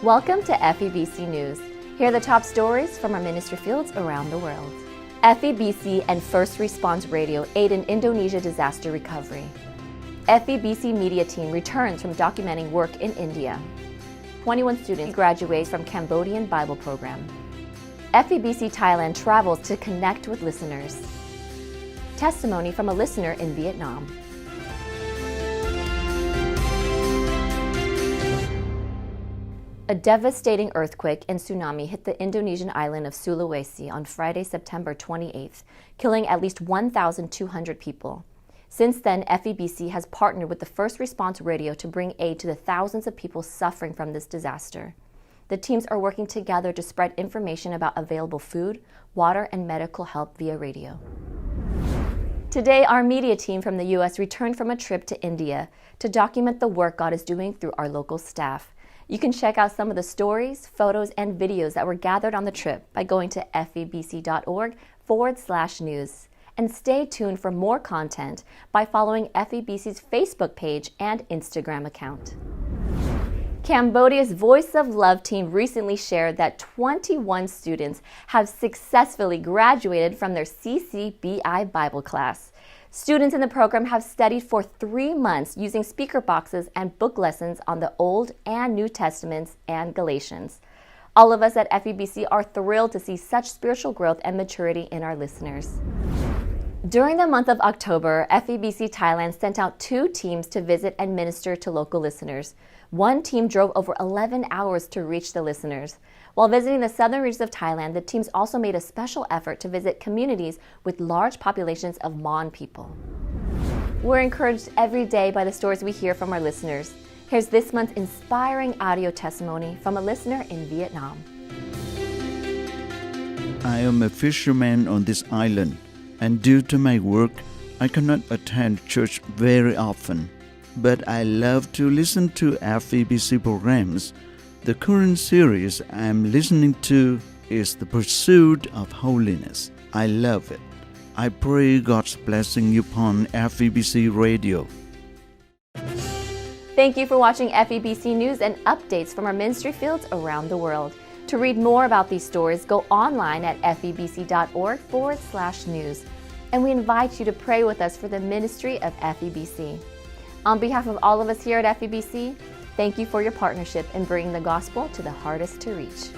Welcome to FEBC News. Here are the top stories from our ministry fields around the world. FEBC and First Response Radio aid in Indonesia disaster recovery. FEBC media team returns from documenting work in India. 21 students graduate from Cambodian Bible program. FEBC Thailand travels to connect with listeners. Testimony from a listener in Vietnam. A devastating earthquake and tsunami hit the Indonesian island of Sulawesi on Friday, September 28th, killing at least 1,200 people. Since then, FEBC has partnered with the First Response Radio to bring aid to the thousands of people suffering from this disaster. The teams are working together to spread information about available food, water, and medical help via radio. Today, our media team from the U.S. returned from a trip to India to document the work God is doing through our local staff. You can check out some of the stories, photos, and videos that were gathered on the trip by going to febc.org/news. And stay tuned for more content by following FEBC's Facebook page and Instagram account. Cambodia's Voice of Love team recently shared that 21 students have successfully graduated from their CCBI Bible class. Students in the program have studied for 3 months using speaker boxes and book lessons on the Old and New Testaments and Galatians. All of us at FEBC are thrilled to see such spiritual growth and maturity in our listeners. During the month of October, FEBC Thailand sent out 2 teams to visit and minister to local listeners. One team drove over 11 hours to reach the listeners. While visiting the southern regions of Thailand, the teams also made a special effort to visit communities with large populations of Mon people. We're encouraged every day by the stories we hear from our listeners. Here's this month's inspiring audio testimony from a listener in Vietnam. I am a fisherman on this island, and due to my work, I cannot attend church very often. But I love to listen to FEBC programs. The current series I'm listening to is The Pursuit of Holiness. I love it. I pray God's blessing upon FEBC Radio. Thank you for watching FEBC News and updates from our ministry fields around the world. To read more about these stories, go online at febc.org/news. And we invite you to pray with us for the ministry of FEBC. On behalf of all of us here at FEBC, thank you for your partnership in bringing the gospel to the hardest to reach.